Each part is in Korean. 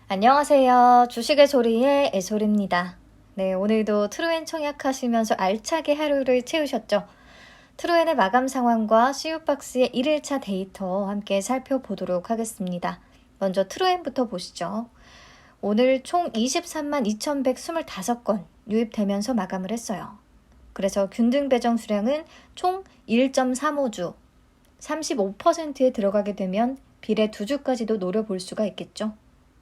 안녕하세요. 주식의 소리의 애솔입니다. 네, 오늘도 트루엔 청약하시면서 알차게 하루를 채우셨죠? 트루엔의 마감 상황과 CU박스의 1일차 데이터 함께 살펴보도록 하겠습니다. 먼저 트루엔부터 보시죠. 오늘 총 23만 2,125건 유입되면서 마감을 했어요. 그래서 균등 배정 수량은 총 1.35주, 35%에 들어가게 되면 비례 2주까지도 노려볼 수가 있겠죠.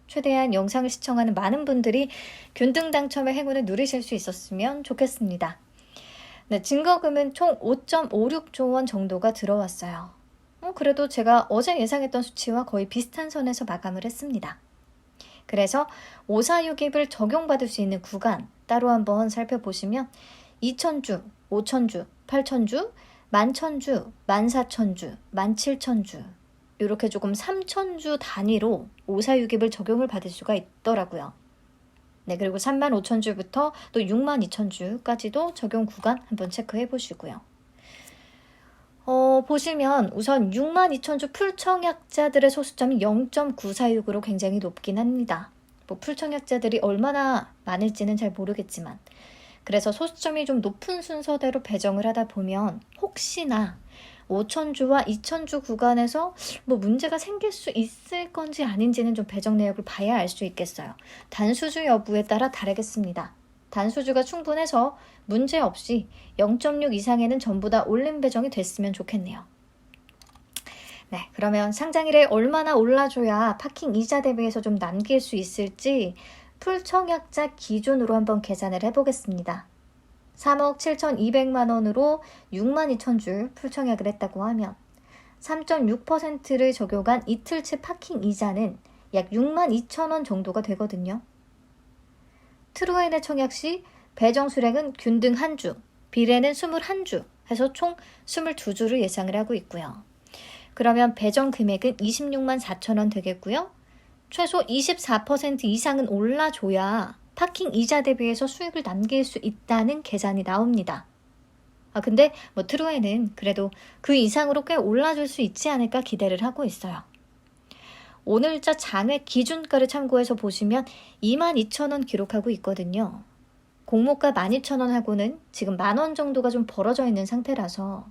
최대한 영상을 시청하는 많은 분들이 균등 당첨의 행운을 누리실 수 있었으면 좋겠습니다. 네, 증거금은 총 5.56조 원 정도가 들어왔어요. 그래도 제가 어제 예상했던 수치와 거의 비슷한 선에서 마감을 했습니다. 그래서 546입을 적용받을 수 있는 구간 따로 한번 살펴보시면 2,000주, 5,000주, 8,000주, 11,000주, 14,000주, 17,000주 이렇게 조금 3,000주 단위로 546입을 적용을 받을 수가 있더라고요. 네, 그리고 35,000주부터 또 62,000주까지도 적용 구간 한번 체크해 보시고요. 보시면 우선 62,000주 풀청약자들의 소수점이 0.946으로 굉장히 높긴 합니다. 뭐 풀청약자들이 얼마나 많을지는 잘 모르겠지만 그래서 소수점이 좀 높은 순서대로 배정을 하다 보면 혹시나 5,000주와 2,000주 구간에서 뭐 문제가 생길 수 있을 건지 아닌지는 좀 배정 내역을 봐야 알 수 있겠어요. 단수주 여부에 따라 다르겠습니다. 단수주가 충분해서 문제 없이 0.6 이상에는 전부 다 올림 배정이 됐으면 좋겠네요. 네, 그러면 상장일에 얼마나 올라줘야 파킹 이자 대비해서 좀 남길 수 있을지 풀청약자 기준으로 한번 계산을 해보겠습니다. 3억 7,200만 원으로 62,000주 풀청약을 했다고 하면 3.6%를 적용한 이틀치 파킹 이자는 약 62,000원 정도가 되거든요. 트루엔의 청약 시 배정 수량은 균등 1주, 비례는 21주 해서 총 22주를 예상을 하고 있고요. 그러면 배정 금액은 26만 4천 원 되겠고요. 최소 24% 이상은 올라줘야 파킹 이자 대비해서 수익을 남길 수 있다는 계산이 나옵니다. 근데 뭐 트루엔은 그래도 그 이상으로 꽤 올라줄 수 있지 않을까 기대를 하고 있어요. 오늘자 잔회 기준가를 참고해서 보시면 22,000원 기록하고 있거든요. 공모가 12,000원하고는 지금 만원 정도가 좀 벌어져 있는 상태라서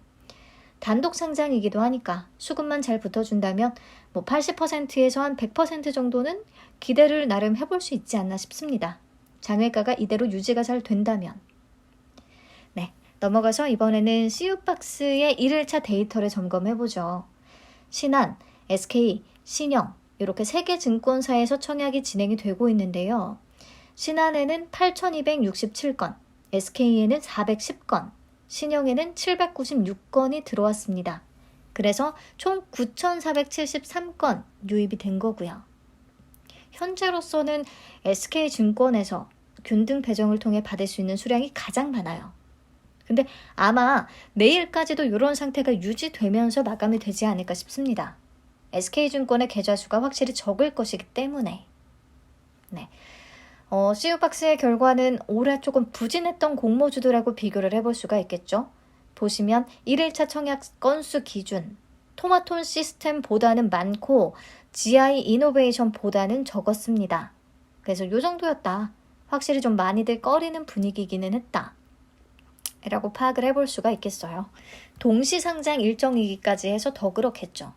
단독 상장이기도 하니까 수급만 잘 붙어준다면 뭐 80%에서 한 100% 정도는 기대를 나름 해볼 수 있지 않나 싶습니다. 장외가가 이대로 유지가 잘 된다면. 네, 넘어가서 이번에는 CU박스의 1일차 데이터를 점검해보죠. 신한, SK, 신영 이렇게 3개 증권사에서 청약이 진행이 되고 있는데요. 신한에는 8,267건, SK에는 410건, 신영에는 796건이 들어왔습니다. 그래서 총 9,473건 유입이 된 거고요. 현재로서는 SK증권에서 균등 배정을 통해 받을 수 있는 수량이 가장 많아요. 근데 아마 내일까지도 이런 상태가 유지되면서 마감이 되지 않을까 싶습니다. SK증권의 계좌수가 확실히 적을 것이기 때문에. 네. CU박스의 결과는 올해 조금 부진했던 공모주들하고 비교를 해볼 수가 있겠죠. 보시면 1일차 청약 건수 기준, 토마톤 시스템보다는 많고 GI 이노베이션보다는 적었습니다. 그래서 이 정도였다. 확실히 좀 많이들 꺼리는 분위기기는 했다. 라고 파악을 해볼 수가 있겠어요. 동시상장 일정이기까지 해서 더 그렇겠죠.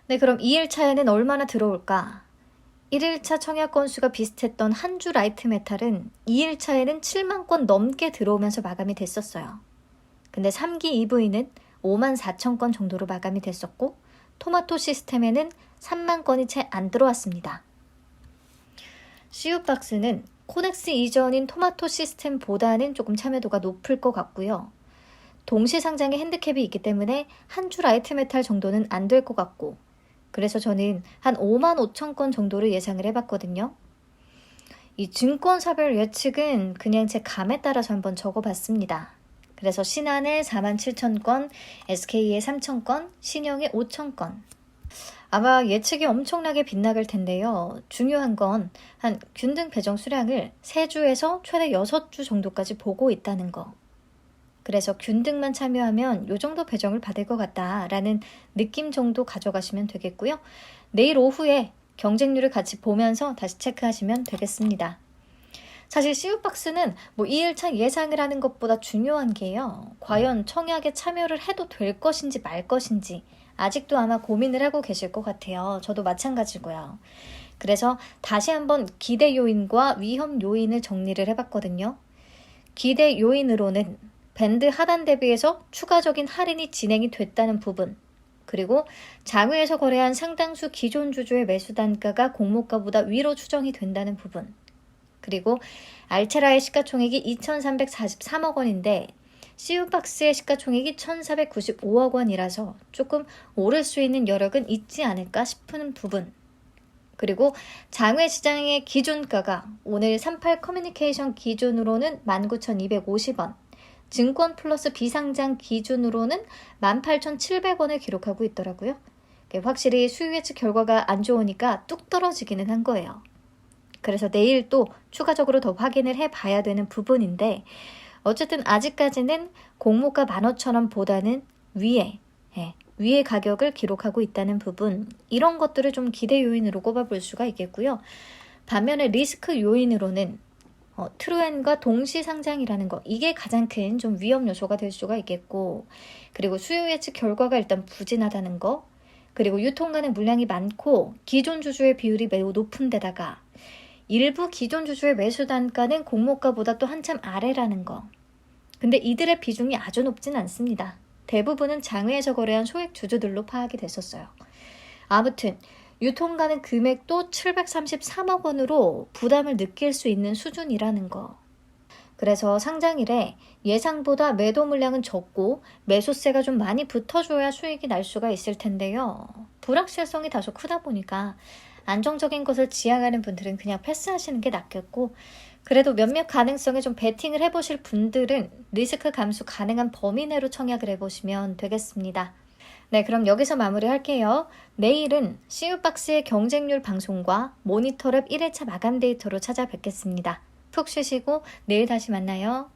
네, 그럼 2일차에는 얼마나 들어올까? 1일차 청약 건수가 비슷했던 한주 라이트 메탈은 2일차에는 7만 건 넘게 들어오면서 마감이 됐었어요. 근데 3기 EV는 5만 4천 건 정도로 마감이 됐었고 토마토 시스템에는 3만 건이 채 안 들어왔습니다. CU박스는 코넥스 이전인 토마토 시스템보다는 조금 참여도가 높을 것 같고요. 동시상장에 핸드캡이 있기 때문에 한 주 라이트 메탈 정도는 안 될 것 같고 그래서 저는 한 5만 5천 건 정도를 예상을 해봤거든요. 이 증권사별 예측은 그냥 제 감에 따라서 한번 적어봤습니다. 그래서 신한의 4만 7천 건, SK의 3천 건, 신영의 5천 건. 아마 예측이 엄청나게 빗나갈 텐데요. 중요한 건 한 균등 배정 수량을 3주에서 최대 6주 정도까지 보고 있다는 거. 그래서 균등만 참여하면 이 정도 배정을 받을 것 같다라는 느낌 정도 가져가시면 되겠고요. 내일 오후에 경쟁률을 같이 보면서 다시 체크하시면 되겠습니다. 사실 CU박스는 뭐 2일차 예상을 하는 것보다 중요한 게요. 과연 청약에 참여를 해도 될 것인지 말 것인지 아직도 아마 고민을 하고 계실 것 같아요. 저도 마찬가지고요. 그래서 다시 한번 기대 요인과 위험 요인을 정리를 해봤거든요. 기대 요인으로는 밴드 하단 대비해서 추가적인 할인이 진행이 됐다는 부분, 그리고 장외에서 거래한 상당수 기존 주주의 매수 단가가 공모가보다 위로 추정이 된다는 부분, 그리고 알체라의 시가총액이 2,343억 원인데 CU박스의 시가총액이 1,495억 원이라서 조금 오를 수 있는 여력은 있지 않을까 싶은 부분, 그리고 장외 시장의 기준가가 오늘 38 커뮤니케이션 기준으로는 19,250원, 증권 플러스 비상장 기준으로는 18,700원을 기록하고 있더라고요. 확실히 수요 예측 결과가 안 좋으니까 뚝 떨어지기는 한 거예요. 그래서 내일 또 추가적으로 더 확인을 해봐야 되는 부분인데 어쨌든 아직까지는 공모가 15,000원보다는 위의 가격을 기록하고 있다는 부분, 이런 것들을 좀 기대 요인으로 꼽아볼 수가 있겠고요. 반면에 리스크 요인으로는 트루엔과 동시 상장이라는 거, 이게 가장 큰 좀 위험 요소가 될 수가 있겠고, 그리고 수요 예측 결과가 일단 부진하다는 거, 그리고 유통가는 물량이 많고 기존 주주의 비율이 매우 높은 데다가 일부 기존 주주의 매수 단가는 공모가보다 또 한참 아래라는 거. 근데 이들의 비중이 아주 높진 않습니다. 대부분은 장외에서 거래한 소액 주주들로 파악이 됐었어요. 아무튼 유통가는 금액도 733억 원으로 부담을 느낄 수 있는 수준이라는 거. 그래서 상장일에 예상보다 매도 물량은 적고 매수세가 좀 많이 붙어줘야 수익이 날 수가 있을 텐데요. 불확실성이 다소 크다 보니까 안정적인 것을 지향하는 분들은 그냥 패스하시는 게 낫겠고, 그래도 몇몇 가능성에 좀 베팅을 해보실 분들은 리스크 감수 가능한 범위 내로 청약을 해보시면 되겠습니다. 네, 그럼 여기서 마무리할게요. 내일은 CU박스의 경쟁률 방송과 모니터랩 1회차 마감 데이터로 찾아뵙겠습니다. 푹 쉬시고 내일 다시 만나요.